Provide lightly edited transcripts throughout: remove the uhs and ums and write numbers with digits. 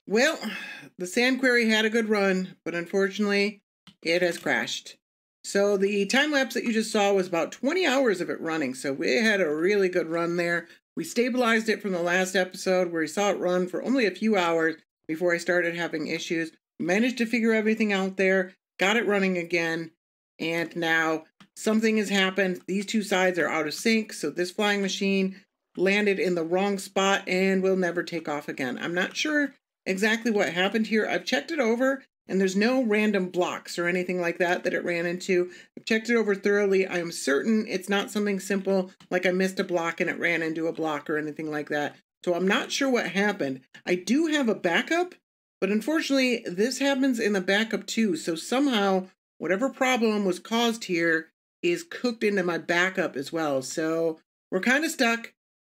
Well, the sand quarry had a good run, but unfortunately, it has crashed. So the time lapse that you just saw was about 20 hours of it running. So we had a really good run there. We stabilized it from the last episode where we saw it run for only a few hours before I started having issues. Managed to figure everything out there, got it running again, and now something has happened. These two sides are out of sync, so this flying machine landed in the wrong spot and will never take off again. I'm not sure exactly what happened here. I've checked it over, and there's no random blocks or anything like that it ran into. I've checked it over thoroughly. I am certain it's not something simple like I missed a block and it ran into a block or anything like that. So I'm not sure what happened. I do have a backup, but unfortunately this happens in the backup too. So somehow whatever problem was caused here is cooked into my backup as well. So we're kind of stuck.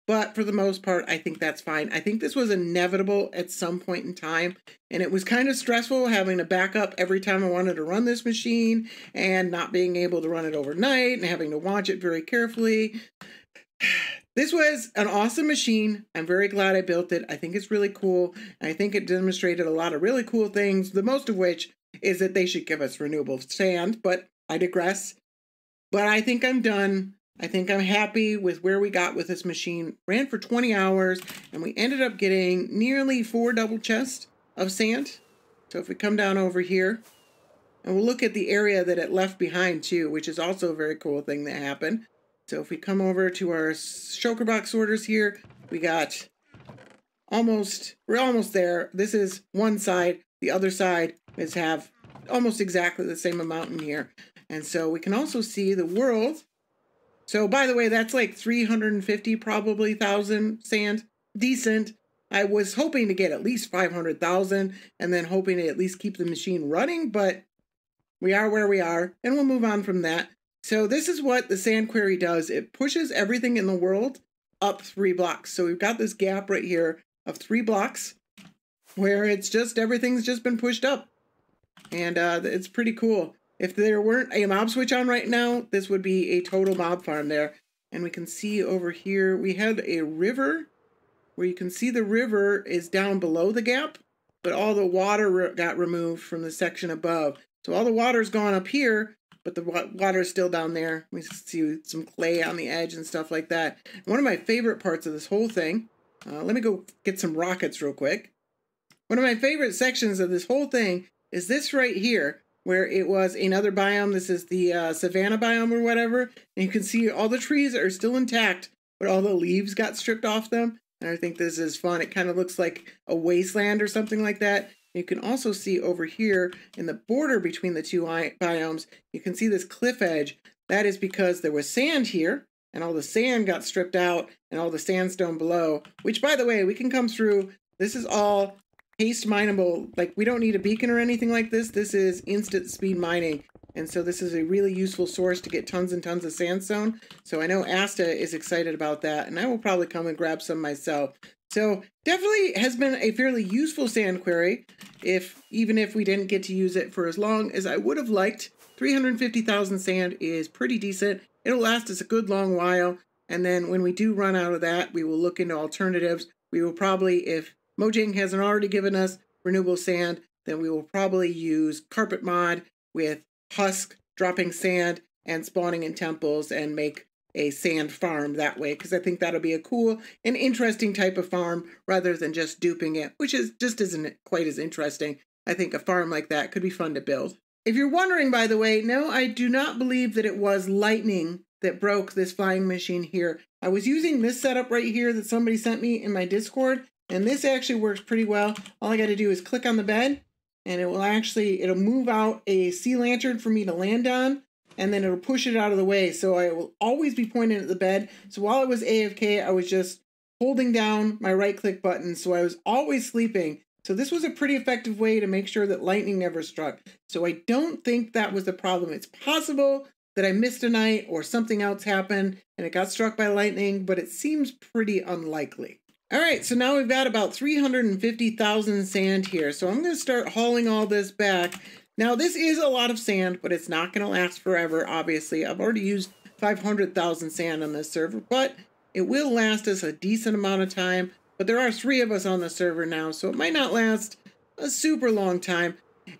But for the most part, I think that's fine. I think this was inevitable at some point in time. And it was kind of stressful having to back up every time I wanted to run this machine and not being able to run it overnight and having to watch it very carefully. This was an awesome machine. I'm very glad I built it. I think it's really cool. I think it demonstrated a lot of really cool things, the most of which is that they should give us renewable sand. But I digress. But I think I'm done. I think I'm happy with where we got with this machine. Ran for 20 hours, and we ended up getting nearly 4 double chests of sand. So if we come down over here, and we'll look at the area that it left behind too, which is also a very cool thing that happened. So if we come over to our shulker box sorters here, we got we're almost there. This is one side. The other side is have almost exactly the same amount in here. And so we can also see the world. So, by the way, that's like 350 probably thousand sand. Decent. I was hoping to get at least 500,000 and then hoping to at least keep the machine running, but we are where we are, and we'll move on from that. So this is what the sand quarry does. It pushes everything in the world up 3 blocks. So we've got this gap right here of 3 blocks where it's just everything's just been pushed up. And it's pretty cool. If there weren't a mob switch on right now, this would be a total mob farm there. And we can see over here, we had a river where you can see the river is down below the gap, but all the water got removed from the section above. So all the water's gone up here, but the water is still down there. We see some clay on the edge and stuff like that. One of my favorite parts of this whole thing, let me go get some rockets real quick. One of my favorite sections of this whole thing is this right here, where it was another biome. This is the savanna biome or whatever. And you can see all the trees are still intact, but all the leaves got stripped off them. And I think this is fun. It kind of looks like a wasteland or something like that. You can also see over here in the border between the two biomes, you can see this cliff edge. That is because there was sand here, and all the sand got stripped out and all the sandstone below, which, by the way, we can come through. This is all haste mineable. Like, we don't need a beacon or anything like this. This is instant speed mining. And so this is a really useful source to get tons and tons of sandstone. So I know Asta is excited about that, and I will probably come and grab some myself. So definitely has been a fairly useful sand quarry, even if we didn't get to use it for as long as I would have liked. 350,000 sand is pretty decent. It'll last us a good long while. And then when we do run out of that, we will look into alternatives. We will probably, if Mojang hasn't already given us renewable sand, then we will probably use carpet mod with husk dropping sand and spawning in temples and make a sand farm that way, because I think that'll be a cool and interesting type of farm rather than just duping it, which isn't quite as interesting. I think a farm like that could be fun to build. If you're wondering, by the way, no, I do not believe that it was lightning that broke this flying machine here. I was using this setup right here that somebody sent me in my Discord, and this actually works pretty well. All I got to do is click on the bed, and it'll move out a sea lantern for me to land on, and then it'll push it out of the way. So I will always be pointing at the bed. So while I was AFK, I was just holding down my right click button. So I was always sleeping. So this was a pretty effective way to make sure that lightning never struck. So I don't think that was the problem. It's possible that I missed a night or something else happened and it got struck by lightning, but it seems pretty unlikely. All right, so now we've got about 350,000 sand here. So I'm going to start hauling all this back. Now, this is a lot of sand, but it's not going to last forever, obviously. I've already used 500,000 sand on this server, but it will last us a decent amount of time. but there are 3 of us on the server now, so it might not last a super long time.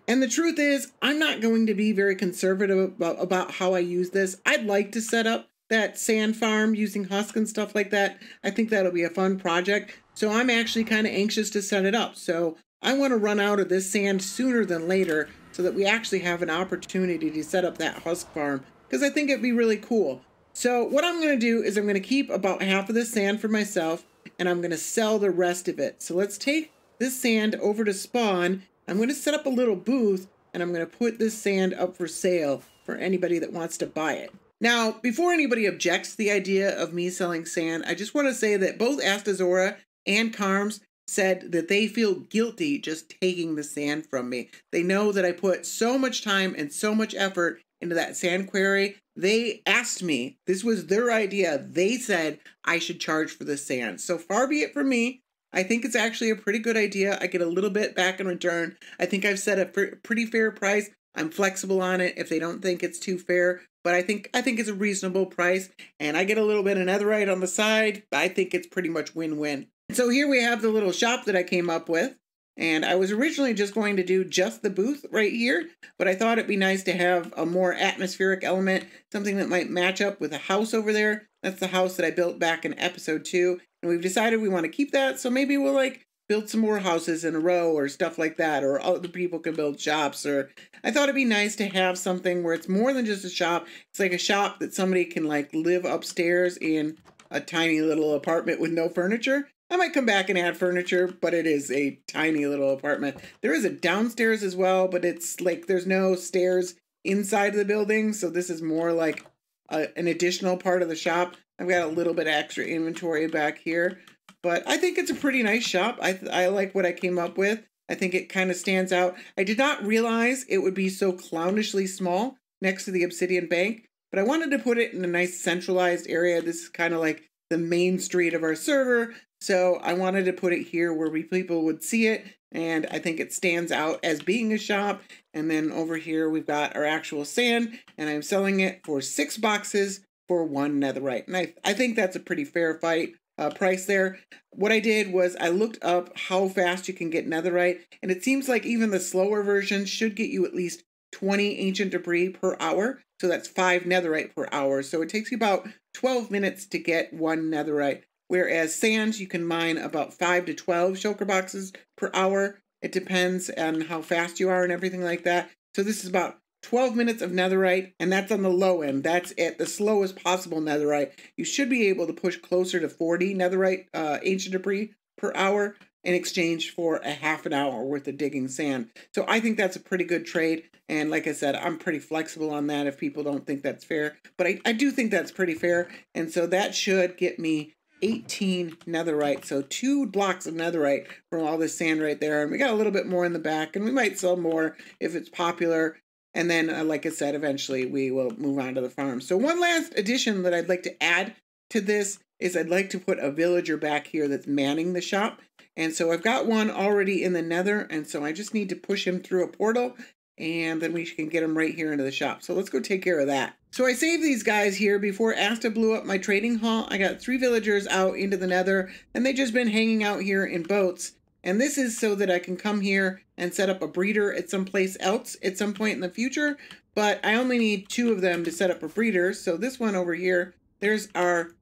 And the truth is, I'm not going to be very conservative about how I use this. I'd like to set up that sand farm using husk and stuff like that. I think that'll be a fun project. So I'm actually kind of anxious to set it up. So I want to run out of this sand sooner than later so that we actually have an opportunity to set up that husk farm, because I think it'd be really cool. So what I'm going to do is I'm going to keep about half of this sand for myself, and I'm going to sell the rest of it. So let's take this sand over to spawn. I'm going to set up a little booth, and I'm going to put this sand up for sale for anybody that wants to buy it. Now, before anybody objects to the idea of me selling sand, I just want to say that both Astazora and Carms said that they feel guilty just taking the sand from me. They know that I put so much time and so much effort into that sand quarry. They asked me, this was their idea. They said I should charge for the sand. So far be it from me. I think it's actually a pretty good idea. I get a little bit back in return. I think I've set a pretty fair price. I'm flexible on it if they don't think it's too fair, but I think it's a reasonable price, and I get a little bit of netherite on the side. I think it's pretty much win-win. So here we have the little shop that I came up with, and I was originally just going to do just the booth right here, but I thought it'd be nice to have a more atmospheric element, something that might match up with a house over there. That's the house that I built back in episode 2, and we've decided we want to keep that, so maybe we'll like build some more houses in a row or stuff like that, or other people can build shops. Or I thought it'd be nice to have something where it's more than just a shop. It's like a shop that somebody can like live upstairs in a tiny little apartment with no furniture. I might come back and add furniture, but it is a tiny little apartment. There is a downstairs as well, but it's like there's no stairs inside the building, so this is more like an additional part of the shop. I've got a little bit of extra inventory back here, but I think it's a pretty nice shop. I like what I came up with. I think it kind of stands out. I did not realize it would be so clownishly small next to the Obsidian Bank, but I wanted to put it in a nice centralized area. This is kind of like the main street of our server, so I wanted to put it here where people would see it, and I think it stands out as being a shop. And then over here we've got our actual sand, and I'm selling it for 6 boxes for 1 netherite. And I think that's a pretty fair price there. What I did was I looked up how fast you can get netherite, and it seems like even the slower version should get you at least 20 ancient debris per hour. So that's 5 netherite per hour. So it takes you about 12 minutes to get 1 netherite. Whereas sand, you can mine about 5 to 12 shulker boxes per hour. It depends on how fast you are and everything like that. So this is about 12 minutes of netherite, and that's on the low end. That's at the slowest possible netherite. You should be able to push closer to 40 netherite ancient debris per hour in exchange for a half an hour worth of digging sand. So I think that's a pretty good trade. And like I said, I'm pretty flexible on that if people don't think that's fair. But I do think that's pretty fair. And so that should get me 18 netherite. So 2 blocks of netherite from all this sand right there. And we got a little bit more in the back, and we might sell more if it's popular. And then, like I said, eventually we will move on to the farm. So one last addition that I'd like to add to this is I'd like to put a villager back here that's manning the shop. And so I've got one already in the nether, and so I just need to push him through a portal, and then we can get him right here into the shop. So let's go take care of that. So I saved these guys here before Asta blew up my trading hall. I got 3 villagers out into the nether, and they've just been hanging out here in boats. And this is so that I can come here and set up a breeder at someplace else at some point in the future. But I only need 2 of them to set up a breeder. So this one over here, there's our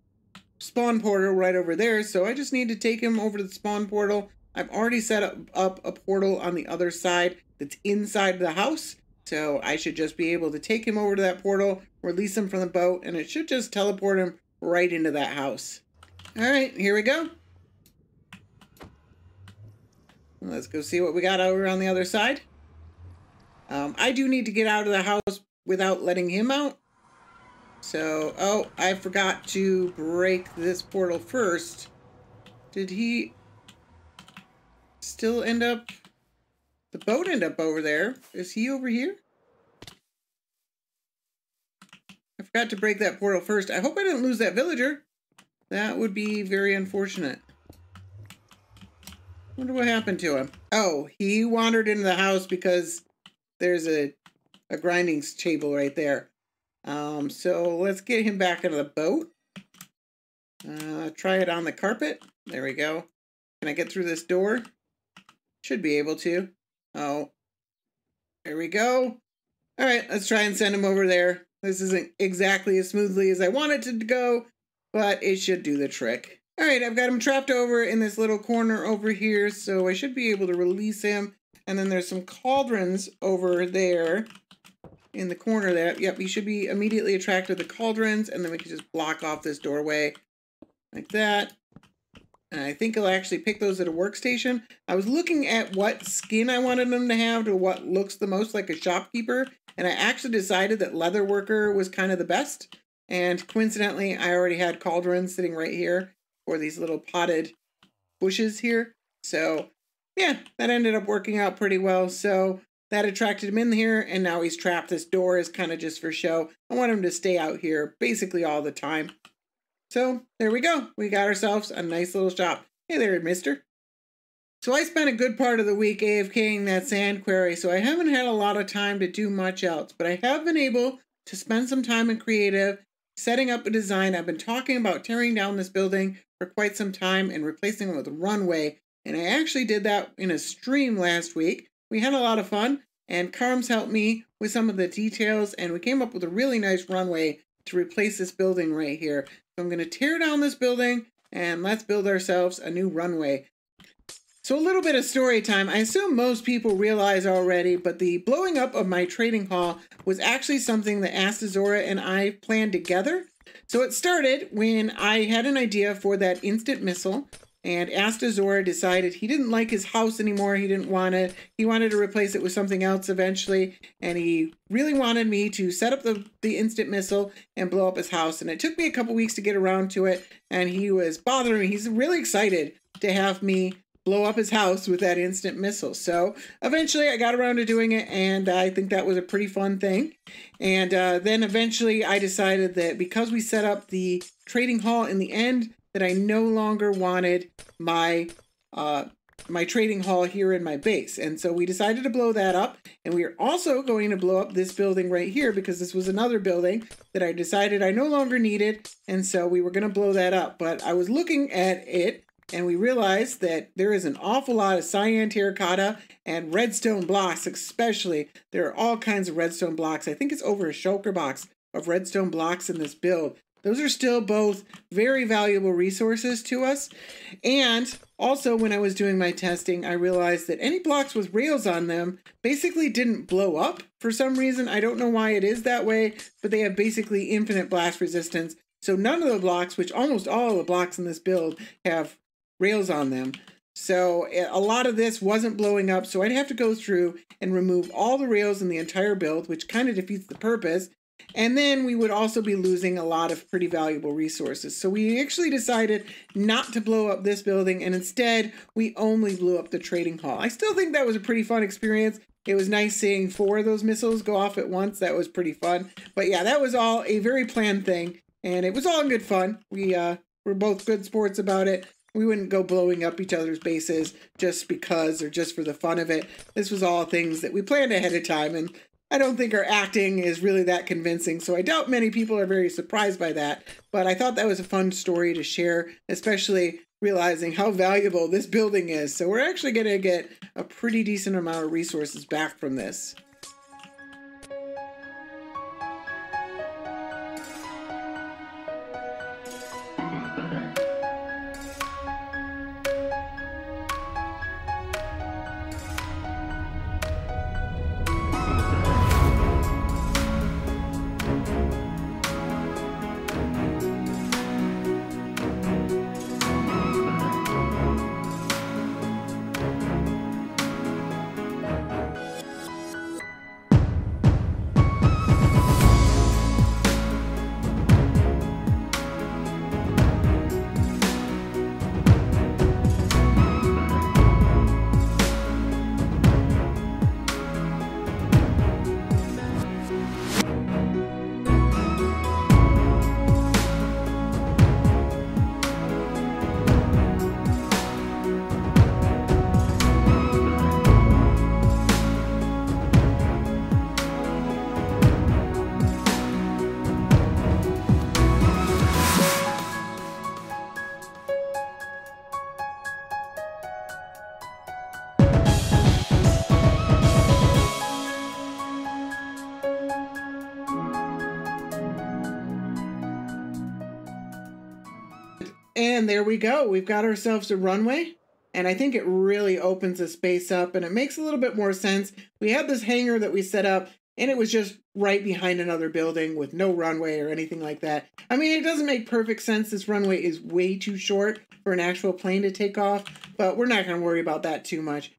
spawn portal right over there. So I just need to take him over to the spawn portal. I've already set up a portal on the other side that's inside the house. So I should just be able to take him over to that portal, release him from the boat, and it should just teleport him right into that house. All right, here we go. Let's go see what we got over on the other side. I do need to get out of the house without letting him out. So, oh, I forgot to break this portal first. Did he still end up... The boat end up over there. Is he over here? I forgot to break that portal first. I hope I didn't lose that villager. That would be very unfortunate. Wonder what happened to him. Oh, he wandered into the house because there's a grinding table right there. So let's get him back into the boat. Try it on the carpet. There we go. Can I get through this door? Should be able to. Oh, there we go. All right, let's try and send him over there. This isn't exactly as smoothly as I want it to go, but it should do the trick. All right, I've got him trapped over in this little corner over here, so I should be able to release him. And then there's some cauldrons over there in the corner there. Yep, he should be immediately attracted to the cauldrons, and then we can just block off this doorway like that. And I think I'll actually pick those at a workstation. I was looking at what skin I wanted them to have to what looks the most like a shopkeeper, and I actually decided that leather worker was kind of the best. And coincidentally, I already had cauldrons sitting right here for these little potted bushes here. So yeah, that ended up working out pretty well. So that attracted him in here, and now he's trapped. This door is kind of just for show. I want him to stay out here basically all the time. So there we go. We got ourselves a nice little shop. Hey there, mister. So I spent a good part of the week AFKing that sand quarry, so I haven't had a lot of time to do much else, but I have been able to spend some time in creative, setting up a design. I've been talking about tearing down this building for quite some time and replacing it with a runway, and I actually did that in a stream last week. We had a lot of fun, and Carms helped me with some of the details, and we came up with a really nice runway to replace this building right here. So I'm going to tear down this building and let's build ourselves a new runway. So a little bit of story time. I assume most people realize already, but the blowing up of my trading hall was actually something that Astazora and I planned together. So it started when I had an idea for that instant missile, and Astazora decided he didn't like his house anymore. He didn't want it. He wanted to replace it with something else eventually. And he really wanted me to set up the instant missile and blow up his house. And it took me a couple weeks to get around to it. And he was bothering me. He's really excited to have me blow up his house with that instant missile. So eventually I got around to doing it. And I think that was a pretty fun thing. And then eventually I decided that because we set up the trading hall in the end, that I no longer wanted my my trading hall here in my base. And so we decided to blow that up. And we are also going to blow up this building right here because this was another building that I decided I no longer needed. And so we were going to blow that up. But I was looking at it and we realized that there is an awful lot of cyan terracotta and redstone blocks, especially. There are all kinds of redstone blocks. I think it's over a shulker box of redstone blocks in this build. Those are still both very valuable resources to us. And also when I was doing my testing, I realized that any blocks with rails on them basically didn't blow up for some reason. I don't know why it is that way, but they have basically infinite blast resistance. So none of the blocks, which almost all of the blocks in this build have rails on them. So a lot of this wasn't blowing up. So I'd have to go through and remove all the rails in the entire build, which kind of defeats the purpose. And then we would also be losing a lot of pretty valuable resources. So we actually decided not to blow up this building, and instead we only blew up the trading hall. I still think that was a pretty fun experience. It was nice seeing 4 of those missiles go off at once. That was pretty fun. But yeah, that was all a very planned thing, and it was all good fun. We were both good sports about it. We wouldn't go blowing up each other's bases just because or just for the fun of it. This was all things that we planned ahead of time, and I don't think our acting is really that convincing, so I doubt many people are very surprised by that. But I thought that was a fun story to share, especially realizing how valuable this building is. So we're actually going to get a pretty decent amount of resources back from this. And there we go. We've got ourselves a runway. And I think it really opens the space up and it makes a little bit more sense. We had this hangar that we set up and it was just right behind another building with no runway or anything like that. I mean, it doesn't make perfect sense. This runway is way too short for an actual plane to take off, but we're not going to worry about that too much.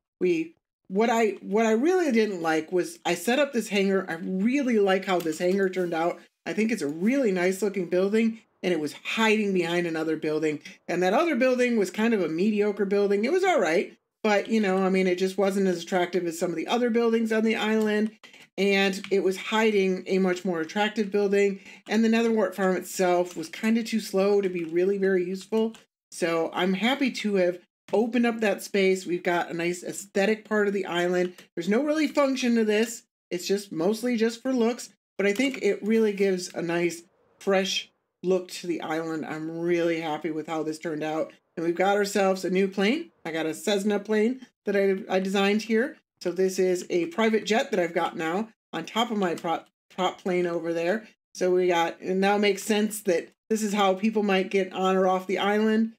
What I really didn't like was I set up this hangar. I really like how this hangar turned out. I think it's a really nice looking building, and it was hiding behind another building. And that other building was kind of a mediocre building. It was all right, but you know, I mean, it just wasn't as attractive as some of the other buildings on the island. And it was hiding a much more attractive building. And the Netherite farm itself was kind of too slow to be really very useful. So I'm happy to have opened up that space. We've got a nice aesthetic part of the island. There's no really function to this. It's just mostly just for looks. But I think it really gives a nice fresh look to the island. I'm really happy with how this turned out. And we've got ourselves a new plane. I got a Cessna plane that I designed here. So this is a private jet that I've got now on top of my prop plane over there. So it now makes sense that this is how people might get on or off the island.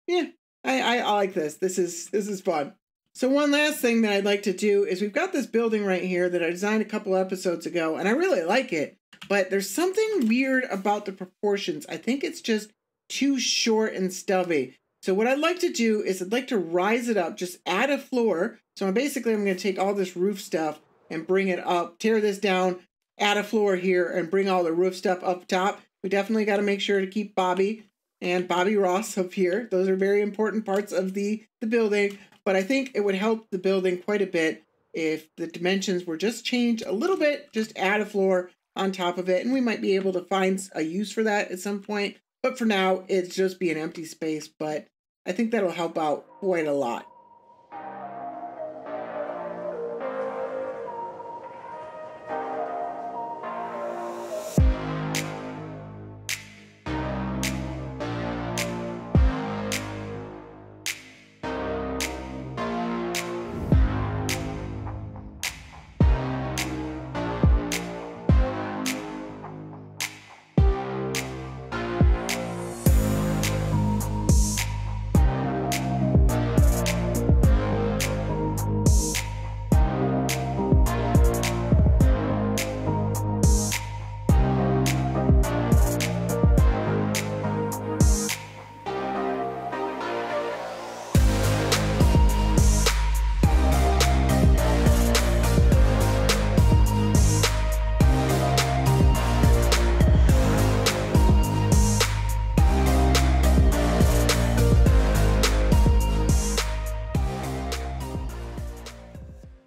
Yeah, I like this. This is fun. So one last thing that I'd like to do is we've got this building right here that I designed a couple episodes ago, and I really like it. But there's something weird about the proportions. I think it's just too short and stubby. So what I'd like to do is I'd like to rise it up, just add a floor. So I'm going to take all this roof stuff and bring it up, tear this down, add a floor here, and bring all the roof stuff up top. We definitely got to make sure to keep Bobby and Bobby Ross up here. Those are very important parts of the building. But I think it would help the building quite a bit if the dimensions were just changed a little bit, just add a floor on top of it. And we might be able to find a use for that at some point. But for now, it's just be an empty space. But I think that'll help out quite a lot.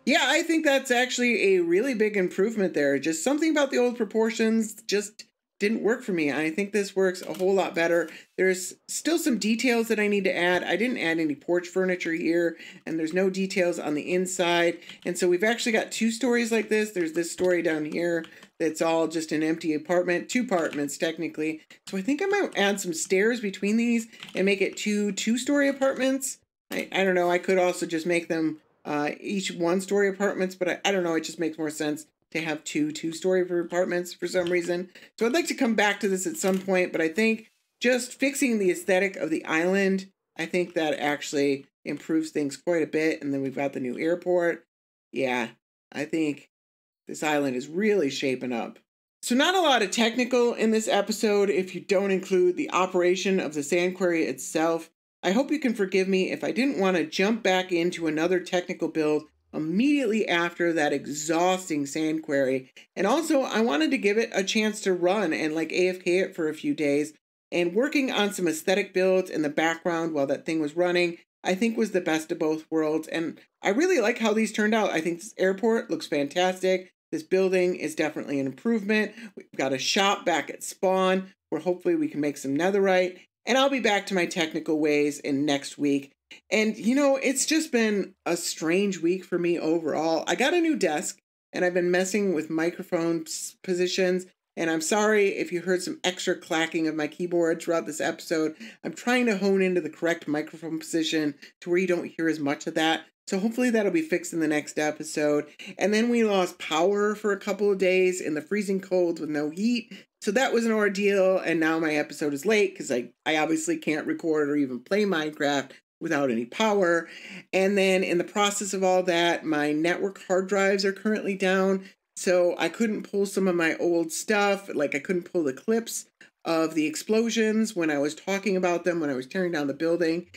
Yeah, I think that's actually a really big improvement there. Just something about the old proportions just didn't work for me. I think this works a whole lot better. There's still some details that I need to add. I didn't add any porch furniture here, and there's no details on the inside. And so we've actually got two stories like this. There's this story down here that's all just an empty apartment, two apartments technically. So I think I might add some stairs between these and make it two-story apartments. I don't know. I could also just make them each one-story apartments, but I don't know, it just makes more sense to have two-story apartments for some reason. So I'd like to come back to this at some point, but I think just fixing the aesthetic of the island, I think that actually improves things quite a bit. And then we've got the new airport. Yeah, I think this island is really shaping up. So not a lot of technical in this episode if you don't include the operation of the sand quarry itself. I hope you can forgive me if I didn't want to jump back into another technical build immediately after that exhausting sand quarry. And also, I wanted to give it a chance to run and like AFK it for a few days. And working on some aesthetic builds in the background while that thing was running, I think was the best of both worlds. And I really like how these turned out. I think this airport looks fantastic. This building is definitely an improvement. We've got a shop back at spawn where hopefully we can make some netherite. And I'll be back to my technical ways in next week. And, you know, it's just been a strange week for me overall. I got a new desk, and I've been messing with microphone positions. And I'm sorry if you heard some extra clacking of my keyboard throughout this episode. I'm trying to hone into the correct microphone position to where you don't hear as much of that. So hopefully that'll be fixed in the next episode. And then we lost power for a couple of days in the freezing cold with no heat. So that was an ordeal. And now my episode is late because I obviously can't record or even play Minecraft without any power. And then in the process of all that, my network hard drives are currently down. So I couldn't pull some of my old stuff. Like I couldn't pull the clips of the explosions when I was talking about them, when I was tearing down the building.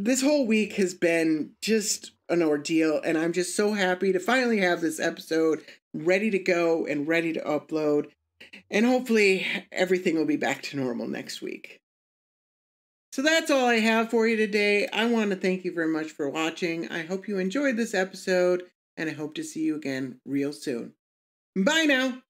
This whole week has been just an ordeal, and I'm just so happy to finally have this episode ready to go and ready to upload. And hopefully everything will be back to normal next week. So that's all I have for you today. I want to thank you very much for watching. I hope you enjoyed this episode, and I hope to see you again real soon. Bye now.